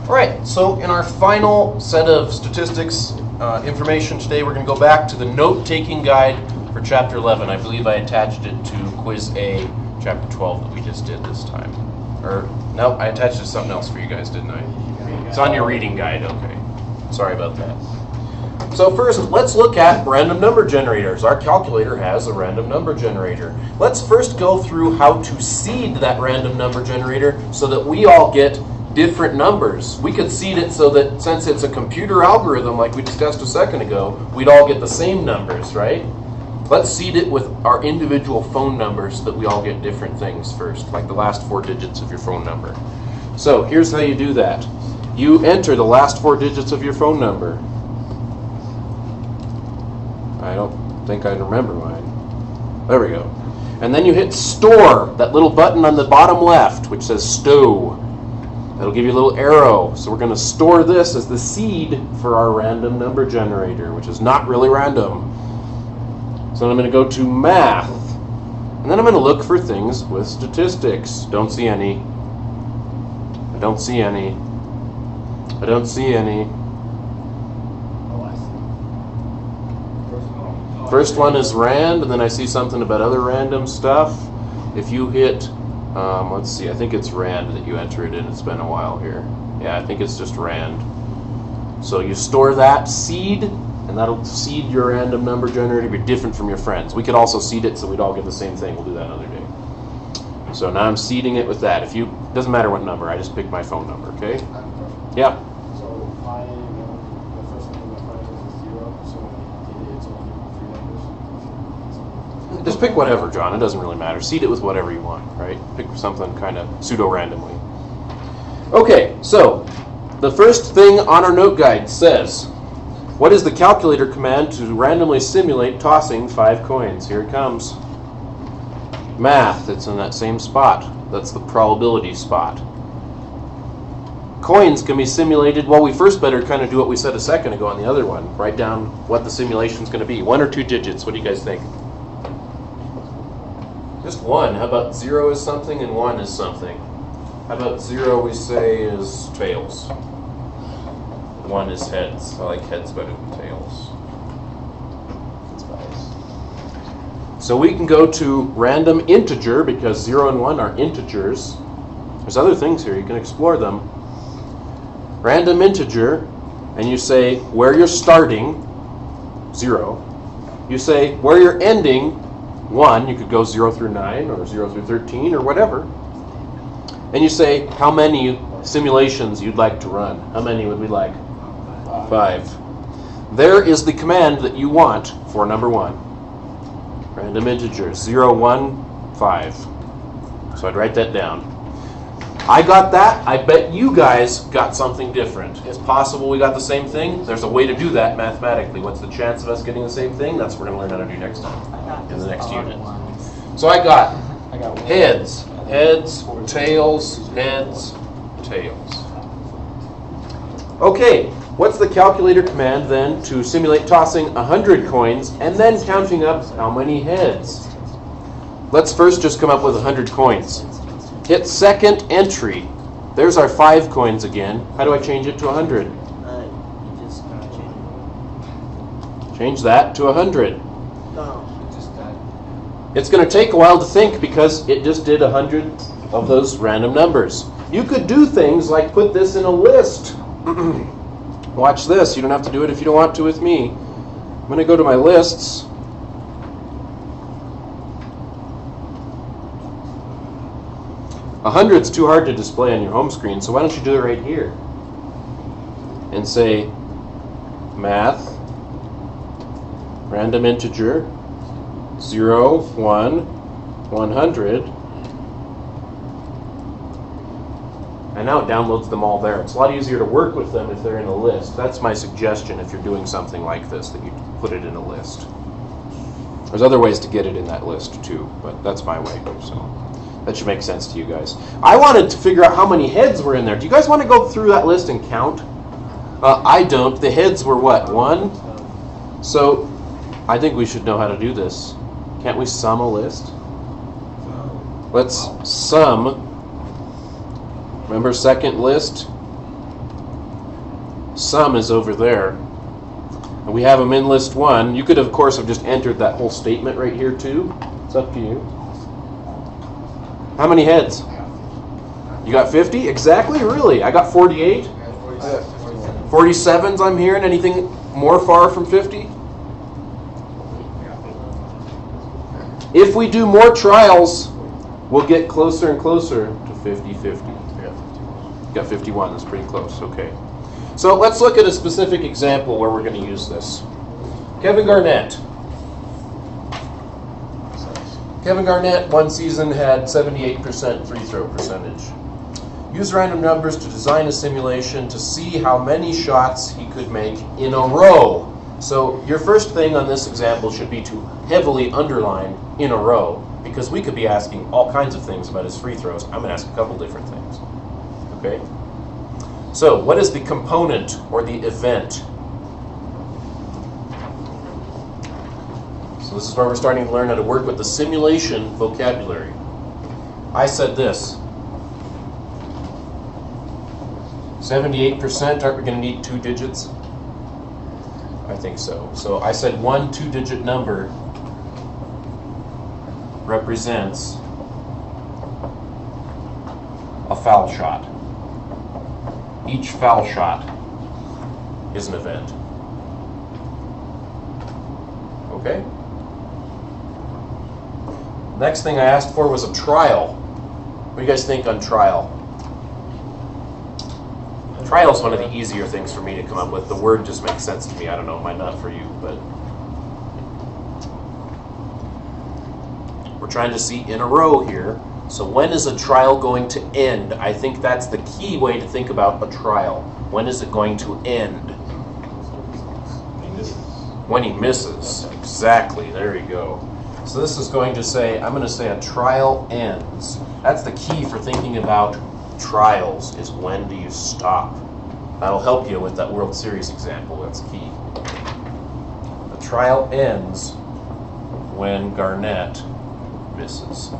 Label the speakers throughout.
Speaker 1: All right, so in our final set of statistics information today, we're going to go back to the note-taking guide for Chapter 11. I believe I attached it to Quiz A, Chapter 12 that we just did this time. Or, no, I attached it to something else for you guys, didn't I? It's on your reading guide, okay. Sorry about that. So first, let's look at random number generators. Our calculator has a random number generator. Let's first go through how to seed that random number generator so that we all get different numbers. We could seed it so that since it's a computer algorithm like we discussed a second ago, we'd all get the same numbers, right? Let's seed it with our individual phone numbers so that we all get different things first, like the last 4 digits of your phone number. So here's how you do that. You enter the last 4 digits of your phone number. I don't think I remember mine. There we go. And then you hit store, that little button on the bottom left, which says stow. That'll give you a little arrow. So we're going to store this as the seed for our random number generator, which is not really random. So then I'm going to go to math. And then I'm going to look for things with statistics. Don't see any. I don't see any. I don't see any. First one is rand, and then I see something about other random stuff. If you hit, let's see, I think it's rand that you enter it in. It's been a while here. Yeah, I think it's just rand. So you store that seed, and that'll seed your random number generator to be different from your friends. We could also seed it so we'd all get the same thing. We'll do that another day. So now I'm seeding it with that. Doesn't matter what number, I just picked my phone number, okay? Yeah. Just pick whatever, John. It doesn't really matter. Seed it with whatever you want, right? Pick something kind of pseudo-randomly. Okay, so the first thing on our note guide says, what is the calculator command to randomly simulate tossing 5 coins? Here it comes. Math. It's in that same spot. That's the probability spot. Coins can be simulated. Well, we first better kind of do what we said a second ago on the other one. Write down what the simulation's going to be. 1 or 2 digits. What do you guys think? Just 1. How about 0 is something and 1 is something? How about 0 we say is tails? 1 is heads. I like heads better than tails. So we can go to random integer because 0 and 1 are integers. There's other things here. You can explore them. Random integer, and you say where you're starting, 0. You say where you're ending, 1, you could go 0 through 9 or 0 through 13 or whatever. And you say how many simulations you'd like to run. How many would we like? 5. There is the command that you want for number 1. Random integer, 0, 1, 5. So I'd write that down. I got that. I bet you guys got something different. It's possible we got the same thing. There's a way to do that mathematically. What's the chance of us getting the same thing? That's what we're going to learn how to do next time in the next unit. So I got heads, heads, tails, heads, tails. Okay, what's the calculator command then to simulate tossing 100 coins and then counting up how many heads? Let's first just come up with 100 coins. Hit second entry. There's our 5 coins again. How do I change it to 100?
Speaker 2: You just
Speaker 1: Change that to 100.
Speaker 2: No.
Speaker 1: It's going to take a while to think because it just did 100 of those random numbers. You could do things like put this in a list. Watch this. You don't have to do it if you don't want to with me. I'm going to go to my lists. A 100's too hard to display on your home screen, so why don't you do it right here? And say math, random integer, 0, 1, 100. And now it downloads them all there. It's a lot easier to work with them if they're in a list. That's my suggestion if you're doing something like this, that you put it in a list. There's other ways to get it in that list too, but that's my way. So that should make sense to you guys. I wanted to figure out how many heads were in there. Do you guys want to go through that list and count? I don't. The heads were what? 1? So I think we should know how to do this. Can't we sum a list? Let's sum. Remember second list? sum is over there. And we have them in list 1. You could, of course, have just entered that whole statement right here, too. It's up to you. How many heads? You got 50? Exactly? Really? I got 48? 47s I'm hearing. Anything more far from 50? If we do more trials, we'll get closer and closer to 50-50. You got 51. That's pretty close. Okay. So let's look at a specific example where we're going to use this. Kevin Garnett. Kevin Garnett, one season, had 78% free throw percentage. Use random numbers to design a simulation to see how many shots he could make in a row. So your first thing on this example should be to heavily underline in a row, because we could be asking all kinds of things about his free throws. I'm going to ask a couple different things. Okay? So what is the component or the event? So this is where we're starting to learn how to work with the simulation vocabulary. I said this. 78%, aren't we going to need 2 digits? I think so. So I said one 2-digit number represents a foul shot. Each foul shot is an event. Okay? Next thing I asked for was a trial. What do you guys think on trial? Trial is one of the easier things for me to come up with. The word just makes sense to me. I don't know, it might not for you, but we're trying to see in a row here. So when is a trial going to end? I think that's the key way to think about a trial. When is it going to end? When he misses. Exactly, there you go. So this is going to say, I'm going to say a trial ends. That's the key for thinking about trials, is when do you stop? That'll help you with that World Series example. That's key. The trial ends when Garnett misses.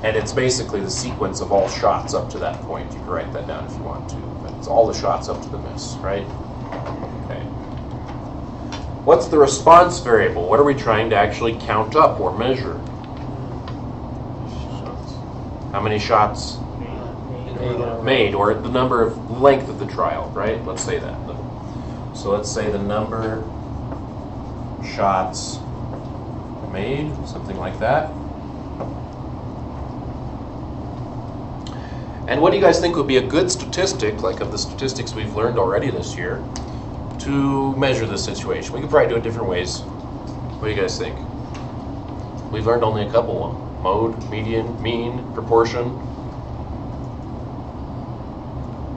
Speaker 1: And it's basically the sequence of all shots up to that point. You can write that down if you want to. But it's all the shots up to the miss, right? Okay. What's the response variable? What are we trying to actually count up or measure? How many shots made, or the number of length of the trial, right? Let's say that. So let's say the number shots made, something like that. And what do you guys think would be a good statistic, like of the statistics we've learned already this year, to measure this situation? We could probably do it different ways. What do you guys think? We've learned only a couple of them. Mode, median, mean, proportion.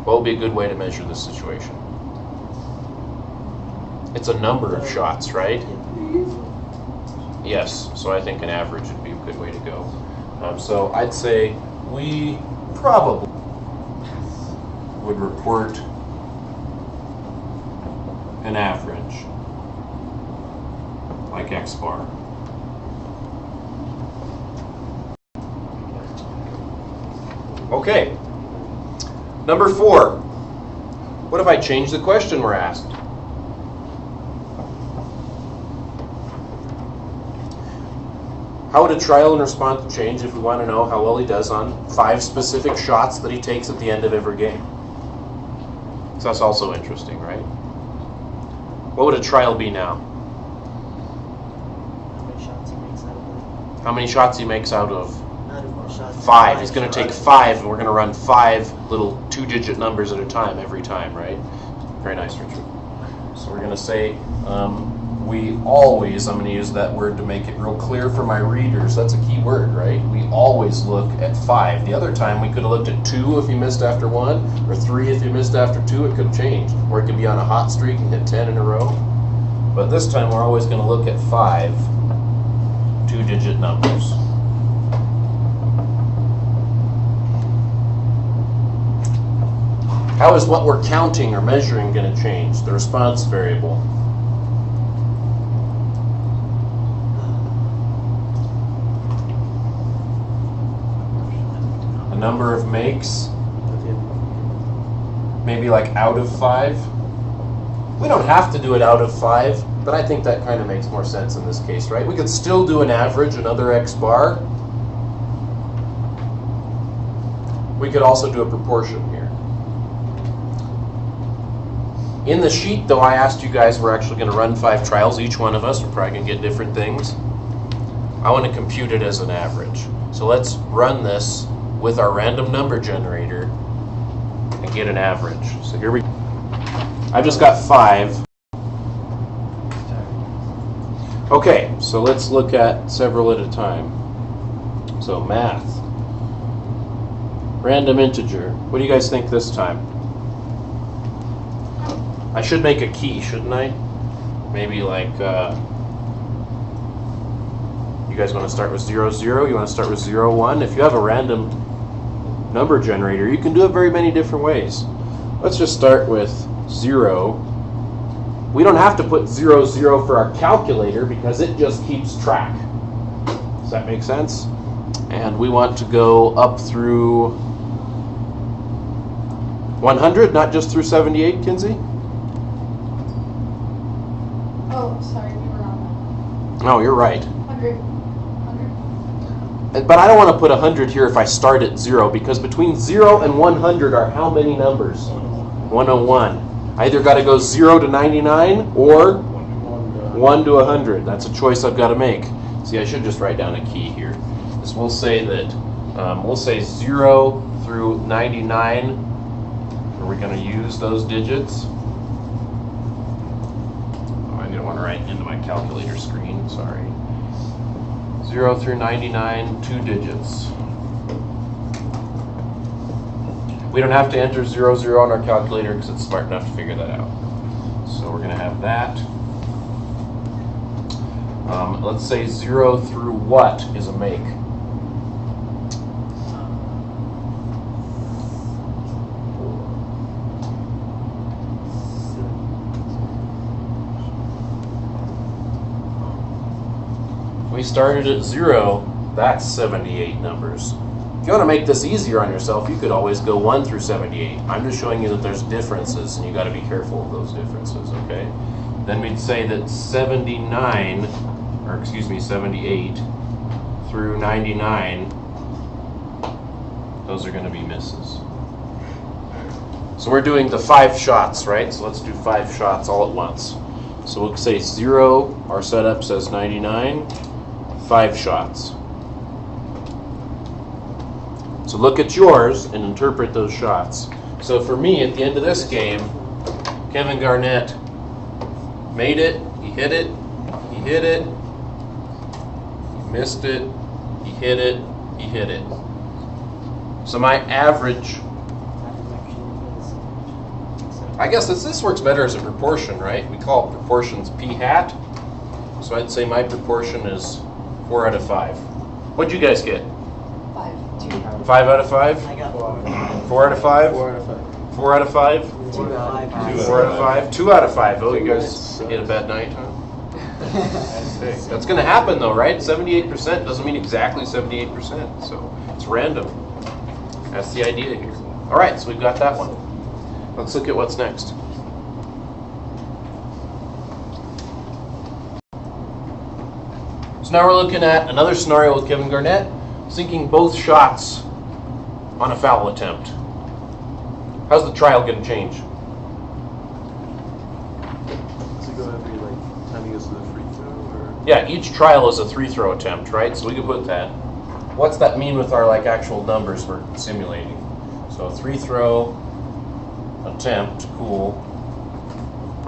Speaker 1: What would be a good way to measure this situation? It's a number of shots, right? Yes, so I think an average would be a good way to go. So I'd say we probably would report an average, like X bar. Okay. Number 4. What if I change the question we're asked? How would a trial and response change if we want to know how well he does on 5 specific shots that he takes at the end of every game? So that's also interesting, right? What would a trial be now? How many shots he makes out of 5. He's going to take 5, and we're going to run 5 little 2-digit numbers at a time every time, right? Very nice, Richard. So we're going to say we always, I'm going to use that word to make it real clear for my readers. That's a key word, right? We always look at 5. The other time we could have looked at 2 if you missed after 1, or 3 if you missed after 2. It could have changed. Or it could be on a hot streak and hit 10 in a row. But this time we're always going to look at 5 2-digit numbers. How is what we're counting or measuring going to change? The response variable. the number of makes, maybe like out of 5. We don't have to do it out of 5, but I think that kind of makes more sense in this case, right? We could still do an average, another x bar. We could also do a proportion here. In the sheet, though, I asked you guys, we're actually going to run 5 trials, each one of us. We're probably going to get different things. I want to compute it as an average. So let's run this with our random number generator and get an average. So here we go. I've just got 5. Okay, so let's look at several at a time. So math. Random integer. What do you guys think this time? I should make a key, shouldn't I? Maybe like, you guys want to start with 0, 0? You want to start with 0, 1? If you have a random number generator, you can do it very many different ways. Let's just start with 0. We don't have to put 0, 0 for our calculator because it just keeps track. Does that make sense? And we want to go up through 100, not just through 78, Kinsey?
Speaker 3: Oh, sorry, we were on
Speaker 1: No, you're right.
Speaker 3: 100. 100.
Speaker 1: But I don't want to put 100 here if I start at 0, because between 0 and 100 are how many numbers? 101. I either got to go 0 to 99 or 1 to 100. That's a choice I've got to make. See, I should just write down a key here. So we'll say that, we'll say 0 through 99. Are we going to use those digits? Oh, I didn't want to write into my calculator screen, sorry. 0 through 99, 2 digits. We don't have to enter 0, 0 on our calculator because it's smart enough to figure that out. So we're going to have that. Let's say 0 through what is a make? We started at 0, that's 78 numbers. If you want to make this easier on yourself, you could always go 1 through 78. I'm just showing you that there's differences, and you got to be careful of those differences, okay? Then we'd say that 78 through 99, those are going to be misses. So we're doing the 5 shots, right? So let's do 5 shots all at once. So we'll say 0, our setup says 99, 5 shots. So look at yours and interpret those shots. So for me, at the end of this game, Kevin Garnett made it, he hit it, he hit it, he missed it, he hit it, he hit it. So my average, I guess this works better as a proportion, right? We call proportions p hat. So I'd say my proportion is 4 out of 5. What'd you guys get? 5 out of 5?
Speaker 2: I got
Speaker 1: 4 out of 5?
Speaker 4: 4 out of 5.
Speaker 1: 4 out of 5?
Speaker 2: 2 out of 5.
Speaker 1: 4 out of 5? 2 out of 5. Oh, you guys had a bad night, huh? Okay. That's going to happen though, right? 78% doesn't mean exactly 78%, so it's random. That's the idea here. All right, so we've got that one. Let's look at what's next. So now we're looking at another scenario with Kevin Garnett, sinking both shots on a foul attempt. How's the trial going to change?
Speaker 4: Does it go every time he goes to the free throw, or?
Speaker 1: Yeah, each trial is a 3-throw attempt, right? So we could put that. What's that mean with our actual numbers we're simulating? So a 3-throw attempt, cool.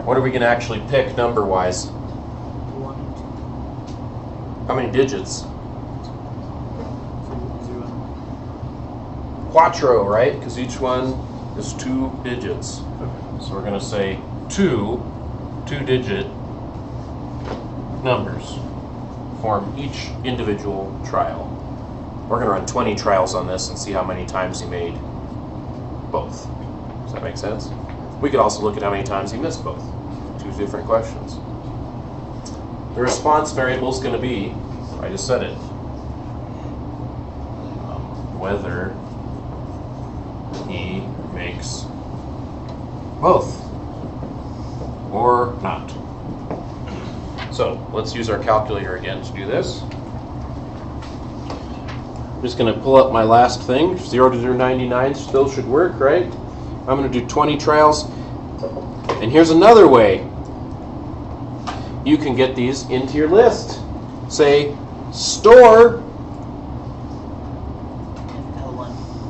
Speaker 1: What are we going to actually pick number-wise?
Speaker 2: 1,
Speaker 1: How many digits?
Speaker 2: 2, 0.
Speaker 1: Quattro, right? Because each one is 2 digits. So we're going to say 2 2-digit numbers form each individual trial. We're going to run 20 trials on this and see how many times he made both. Does that make sense? We could also look at how many times he missed both. 2 different questions. The response variable is going to be, I just said it, whether he makes both or not. So let's use our calculator again to do this. I'm just going to pull up my last thing. 0 to 99 still should work, right? I'm going to do 20 trials. And here's another way you can get these into your list. Say, store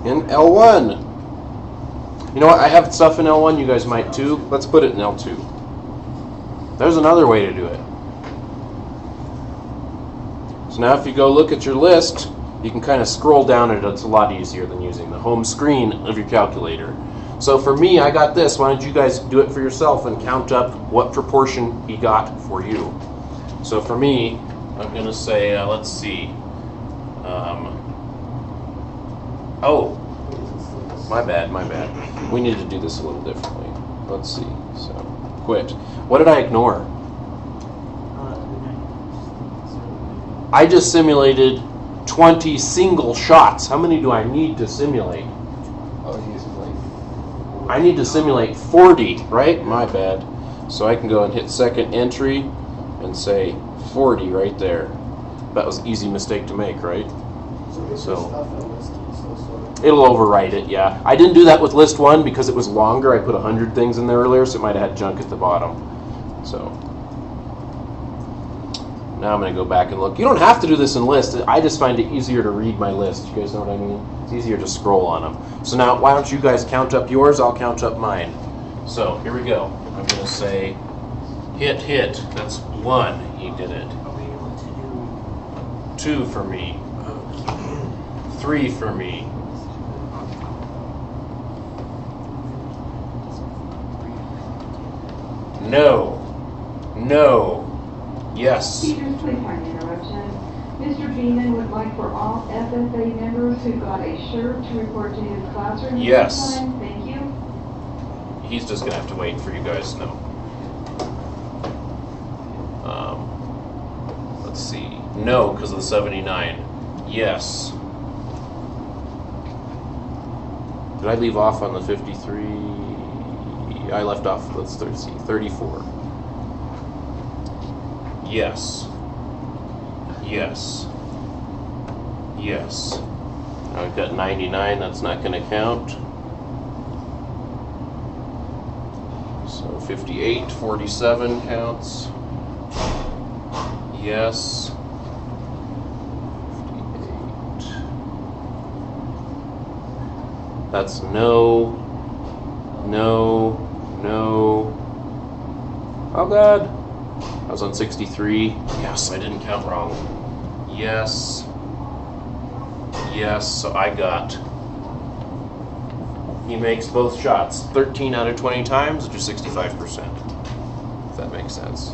Speaker 1: in L1. You know what? I have stuff in L1. You guys might too. Let's put it in L2. There's another way to do it. So now if you go look at your list, you can kind of scroll down it. It's a lot easier than using the home screen of your calculator. So for me, I got this. Why don't you guys do it for yourself and count up what proportion he got for you? So for me, I'm going to say, let's see. Oh, my bad. We need to do this a little differently. Let's see. So, quit. What did I ignore? I just simulated 20 single shots. How many do I need to simulate? I need to simulate 40, right? My bad. So I can go and hit second entry and say 40 right there. That was an easy mistake to make, right? So it'll overwrite it, yeah. I didn't do that with list 1 because it was longer. I put 100 things in there earlier, so it might have had junk at the bottom. So now I'm going to go back and look. You don't have to do this in list. I just find it easier to read my list. You guys know what I mean? It's easier to scroll on them. So now why don't you guys count up yours? I'll count up mine. So here we go. I'm going to say hit. That's 1. He did it. 2 for me. 3 for me. No. Yes.
Speaker 5: Teachers, please find interruption. Mr. Beeman would like for all FFA members who got a shirt to report to his classroom.
Speaker 1: Yes.
Speaker 5: Time. Thank you.
Speaker 1: He's just going to have to wait for you guys to know. Let's see. No, because of the 79. Yes. Did I leave off on the 53? I left off, let's see, 34. Yes. Now we've got 99, that's not going to count. So 58, 47 counts. Yes. 58. That's no. Oh God. I was on 63. Yes, I didn't count wrong. Yes. So I got. He makes both shots 13 out of 20 times, which is 65%. If that makes sense.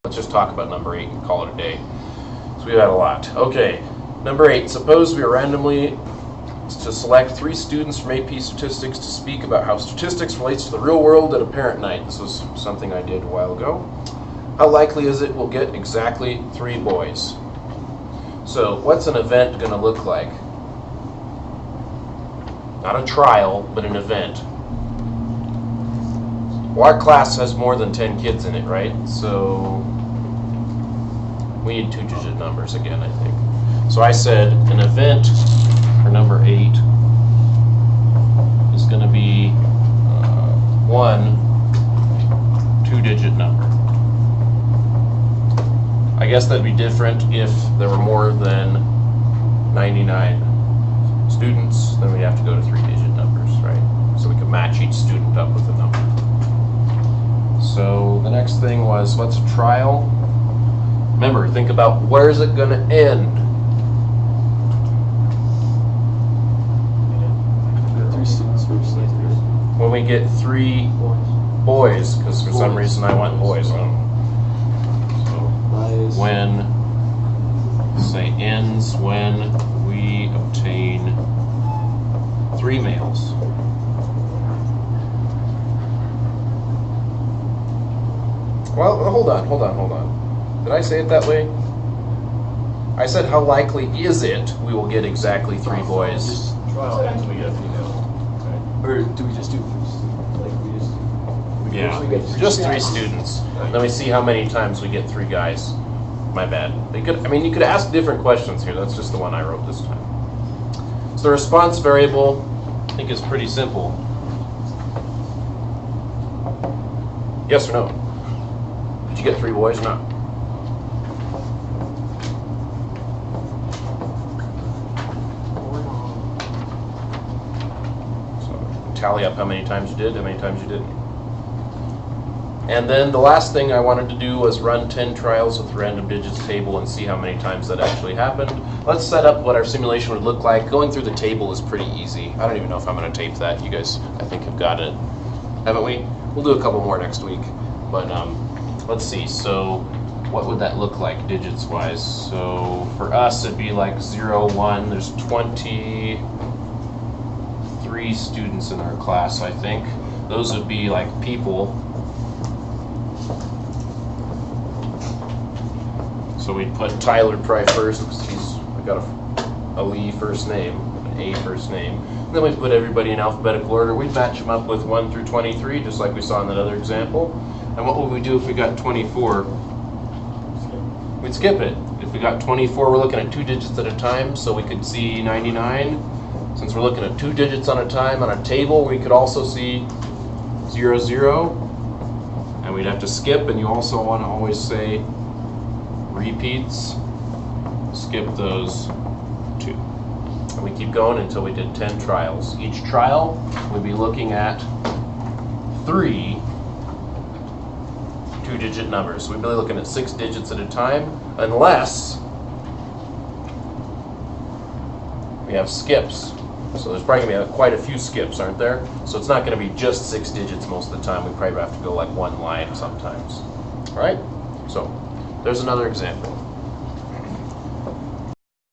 Speaker 1: Let's just talk about number 8 and call it a day. So we've had a lot. Okay, number 8. Suppose we are randomly to select 3 students from AP Statistics to speak about how statistics relates to the real world at a parent night. This was something I did a while ago. How likely is it we'll get exactly 3 boys? So what's an event going to look like? Not a trial, but an event. Well, our class has more than 10 kids in it, right? So we need 2-digit numbers again, I think. So I said an event for number 8 is going to be 1 2-digit number. I guess that'd be different if there were more than 99 students, then we'd have to go to 3-digit numbers, right? So we could match each student up with a number. So the next thing was, what's a trial? Remember, think about where is it going to end? When we get 3 boys, because for some reason I want boys. When, say, ends when we obtain 3 males. Well, hold on. Did I say it that way? I said, how likely is it we will get exactly 3 boys?
Speaker 4: Just trial ends, we get a female. Right? Or do we just do like we just? We
Speaker 1: Yeah,
Speaker 4: usually get
Speaker 1: just 3 students. Then we see how many times we get 3 guys. My bad. You could ask different questions here. That's just the one I wrote this time. So the response variable, I think, is pretty simple. Yes or no? Did you get 3 boys or not? So tally up how many times you did, how many times you didn't. And then the last thing I wanted to do was run 10 trials with the random digits table and see how many times that actually happened. Let's set up what our simulation would look like. Going through the table is pretty easy. I don't even know if I'm going to tape that. You guys, I think, have got it. Haven't we? We'll do a couple more next week. But let's see. So what would that look like digits-wise? So for us, it'd be like 0, 1. There's 23 students in our class, I think. Those would be like people. So we'd put Tyler probably first because he's got a Lee first name, an A first name. And then we'd put everybody in alphabetical order. We'd match them up with 1 through 23, just like we saw in that other example. And what would we do if we got 24? We'd skip it. If we got 24, we're looking at 2 digits at a time, so we could see 99. Since we're looking at 2 digits on a time on a table, we could also see 0, 0. And we'd have to skip, and you also want to always say repeats, skip those 2. And we keep going until we did 10 trials. Each trial, we'd be looking at 3 2-digit numbers. So we'd be looking at 6 digits at a time, unless we have skips. So there's probably going to be quite a few skips, aren't there? So it's not going to be just 6 digits most of the time. We probably have to go like 1 line sometimes. All right? So there's another example.